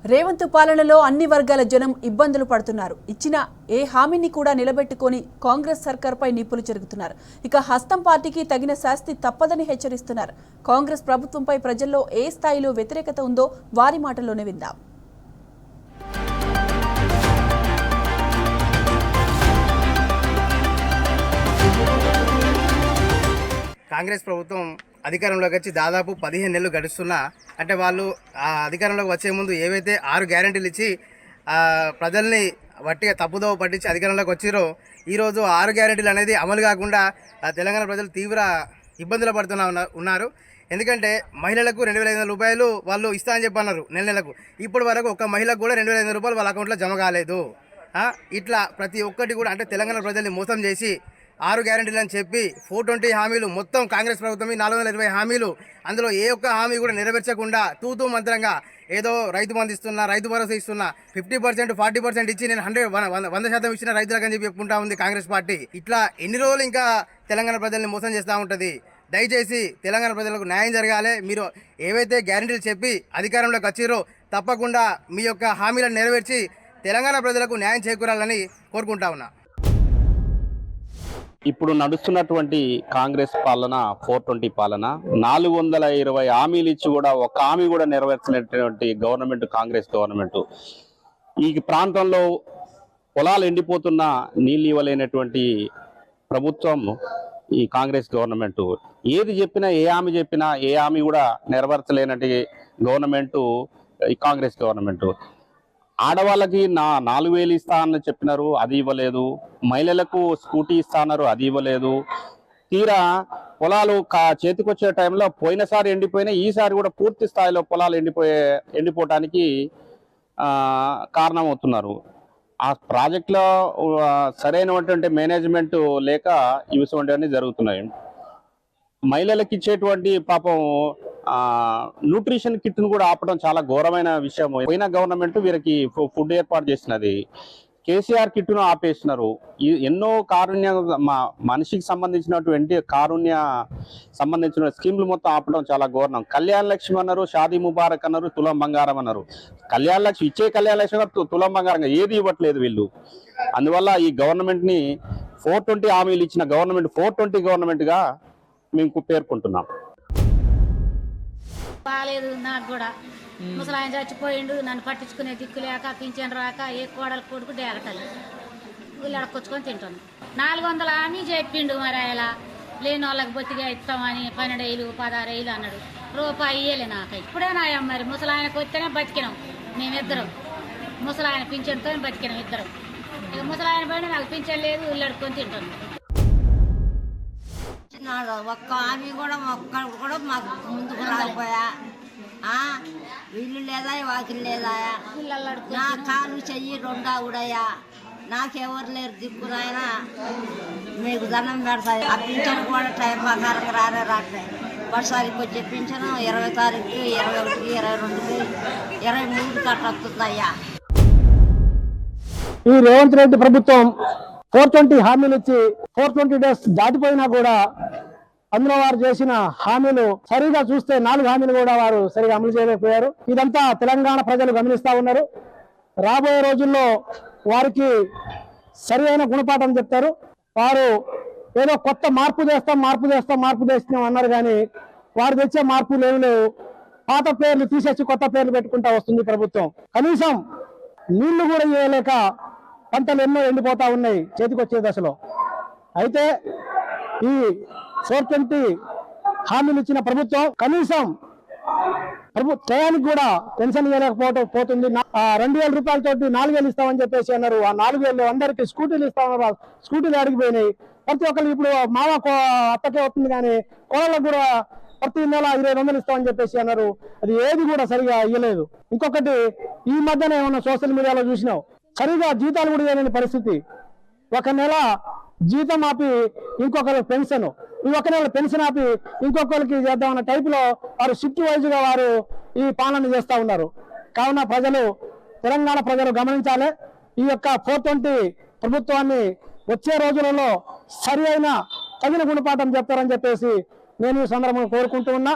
రేవంత్ పాలనలో అన్ని వర్గాల జనం ఇబ్బందులు పడుతున్నారు. ఇచ్చిన ఏ హామీని కూడా నిలబెట్టుకొని కాంగ్రెస్ సర్కార్పై నిప్పులు చెరుగుతున్నారు. ఇక హస్తం పార్టీకి తగిన శాస్తి తప్పదని హెచ్చరిస్తున్నారు. కాంగ్రెస్ ప్రభుత్వంపై ప్రజల్లో ఏ స్థాయిలో వ్యతిరేకత ఉందో వారి మాటల్లోనే విందాం. కాంగ్రెస్ ప్రభుత్వం అధికారంలోకి వచ్చి దాదాపు 15 నెలలు గడుస్తున్నా అంటే వాళ్ళు ఆ అధికారంలోకి వచ్చే ముందు ఏవైతే 6 గ్యారెంటీలు ఇచ్చి ప్రజల్ని వట్టిగా తప్పుదోవ పట్టించి అధికారంలోకి వచ్చిరో ఈరోజు 6 గ్యారెంటీలు అనేది అమలు కాకుండా తెలంగాణ ప్రజలు తీవ్ర ఇబ్బందులు ఉన్నారు. ఎందుకంటే మహిళలకు 2,500 రూపాయలు వాళ్ళు ఇస్తా అని చెప్పన్నారు నెలకు. ఇప్పటి వరకు ఒక్క మహిళకు కూడా 2,500 రూపాయలు వాళ్ళ అకౌంట్లో జమ కాలేదు. ఇట్లా ప్రతి ఒక్కటి కూడా అంటే తెలంగాణ ప్రజల్ని మోసం చేసి 6 గ్యారెంటీలు అని చెప్పి 420 హామీలు మొత్తం కాంగ్రెస్ ప్రభుత్వం 420 హామీలు అందులో ఏ ఒక్క హామీ కూడా నెరవేర్చకుండా తూతూ మంత్రంగా ఏదో రైతు బంధు ఇస్తున్నా, రైతు భరోసా ఇస్తున్నా, 50%, 40% ఇచ్చి నేను 100% ఇచ్చిన రైతులకు అని చెప్పి చెప్పుకుంటా ఉంది కాంగ్రెస్ పార్టీ. ఇట్లా ఎన్ని రోజులు ఇంకా తెలంగాణ ప్రజల్ని మోసం చేస్తూ ఉంటుంది. దయచేసి తెలంగాణ ప్రజలకు న్యాయం జరగాలి. మీరు ఏవైతే గ్యారెంటీలు చెప్పి అధికారంలోకి వచ్చిరో తప్పకుండా మీ యొక్క హామీలను నెరవేర్చి తెలంగాణ ప్రజలకు న్యాయం చేకూరాలని కోరుకుంటా ఉన్నా. ఇప్పుడు నడుస్తున్నటువంటి కాంగ్రెస్ పాలన 420 పాలన 420 హామీలు ఇచ్చి కూడా ఒక హామీ కూడా నెరవేర్చినటువంటి గవర్నమెంట్ కాంగ్రెస్ గవర్నమెంట్. ఈ ప్రాంతంలో పొలాలు ఎండిపోతున్న నీళ్ళు ఇవ్వలేనటువంటి ప్రభుత్వం ఈ కాంగ్రెస్ గవర్నమెంట్. ఏది చెప్పినా ఏ హామీ కూడా నెరవేర్చలేనటి గవర్నమెంట్ ఈ కాంగ్రెస్ గవర్నమెంట్. ఆడవాళ్ళకి 4,000 ఇస్తా అని చెప్పినారు, అది ఇవ్వలేదు. మహిళలకు స్కూటీ ఇస్తా అన్నారు, అది ఇవ్వలేదు. తీరా పొలాలు చేతికొచ్చే టైంలో పోయినసారి ఎండిపోయినాయి, ఈసారి కూడా పూర్తి స్థాయిలో పొలాలు ఎండిపోవటానికి కారణమవుతున్నారు. ఆ ప్రాజెక్టులో సరైనటువంటి మేనేజ్మెంట్ లేక ఇటువంటివన్నీ జరుగుతున్నాయి. మహిళలకు ఇచ్చేటువంటి పాపం న్యూట్రిషన్ కిట్ను కూడా ఆపడం చాలా ఘోరమైన విషయం. పోయిన గవర్నమెంట్ వీరికి ఫుడ్ ఏర్పాటు చేసినది, కేసీఆర్ కిట్ను ఆపేస్తున్నారు. ఎన్నో కారుణ్య మనిషికి సంబంధించినటువంటి సంబంధించిన స్కీమ్లు మొత్తం ఆపడం చాలా ఘోరం. కళ్యాణ లక్ష్మి అన్నారు, షాదీ ముబారక్ అన్నారు, తులం బంగారం అన్నారు. కళ్యాణ లక్ష్మి తులం బంగారంగా ఏది ఇవ్వట్లేదు వీళ్ళు. అందువల్ల ఈ గవర్నమెంట్ని 420 హామీలు ఇచ్చిన గవర్నమెంట్ 420 గవర్నమెంట్గా మేము పేర్కొంటున్నాం. బాగాలేదు నాకు కూడా. ముసలాయన చచ్చిపోయిండు, నన్ను పట్టించుకునే దిక్కు లేక పింఛన్ రాక ఏ కోడలు కొడుకు డేగటలు వీళ్ళు అడకొచ్చుకొని తింటాను. 400 హామీ చెప్పిండు, మరి అలా లేని వాళ్ళకి బొత్తిగా ఇస్తామని 12,000, 16,000 అన్నాడు. రూపాయి ఇయ్యలే నాకు. ఇప్పుడే నాయం మరి ముసలాయనకు వస్తేనే బతికినాం మేమిద్దరం. ముసలాయన పింఛన్తో బతికినాం ఇద్దరం. ఇక ముసలాయన పైన నాకు పింఛన్ లేదు, వీళ్ళు అడుక్కొని తింటాను. ఒక్క హామీ కూడా మాకు ముందుకు రాకపోయా. ఇల్లు లేదా, వాకిలు లేదా, నా కాలు చెయ్యి రెండా ఉడయా, నాకెవరు లేరు దిక్కునైనా మీకు దండం పెడతాయి. ఆ పింఛను కూడా టైం ప్రకారంగా రాట్లే. ఒకసారికి వచ్చే పింఛను 20 తారీఖు, 21, 22, 23 అట్లా వస్తుందయ్యా. ఈ రేవంత్ రెడ్డి ప్రభుత్వం 420 హామీలు ఇచ్చి 420 డేస్ దాటిపోయినా కూడా అందులో వారు చేసిన హామీలు సరిగా చూస్తే 4 హామీలు కూడా వారు సరిగా అమలు చేయలేకపోయారు. ఇదంతా తెలంగాణ ప్రజలు గమనిస్తా ఉన్నారు. రాబోయే రోజుల్లో వారికి సరి అయిన గుణపాఠం చెప్తారు. వారు ఏదో కొత్త మార్పు చేస్తాం అన్నారు, కానీ వారు తెచ్చే మార్పులు ఏమి లేవు. పాత పేర్లు తీసేసి కొత్త పేర్లు పెట్టుకుంటా వస్తుంది ప్రభుత్వం. కనీసం నీళ్లు కూడా ఇవ్వలేక పంటలు ఎన్నో ఎండిపోతా ఉన్నాయి చేతికొచ్చే దశలో. అయితే ఈ 420 హామీలు ఇచ్చిన ప్రభుత్వం కనీసం టయానికి కూడా పెన్షన్ ఇవ్వలేకపోతుంది. 2,000 రూపాయలతోటి 4,000 ఇస్తామని చెప్పేసి అన్నారు. ఆ 4,000 అందరికి స్కూటీలు ఇస్తామన్నారు, స్కూటీలు అడిగిపోయినాయి. ప్రతి ఒక్కరికి ఇప్పుడు మామ అత్తకే వస్తుంది, కానీ కోళ్ళకు కూడా ప్రతి నెల 2,500 ఇస్తామని చెప్పేసి అన్నారు. అది ఏది కూడా సరిగా ఇవ్వలేదు. ఇంకొకటి, ఈ మధ్యన ఏమన్నా సోషల్ మీడియాలో చూసినావు, సరిగా జీతాలు కూడా ఇవ్వలేని పరిస్థితి. ఒక నెల జీతం ఆపి ఇంకొకరికి పెన్షన్, ఒక నెల పెన్షన్ ఆపి ఇంకొకరికి చేద్దామన్న టైపులో వారు షిఫ్ట్ వైజ్గా వారు ఈ పాలన చేస్తూ ఉన్నారు. కావున తెలంగాణ ప్రజలు గమనించాలి. ఈ యొక్క 420 ప్రభుత్వాన్ని వచ్చే రోజులలో సరి అయిన తగిన గుణపాఠం చెప్తారని చెప్పేసి నేను ఈ సందర్భంగా కోరుకుంటూ ఉన్నా.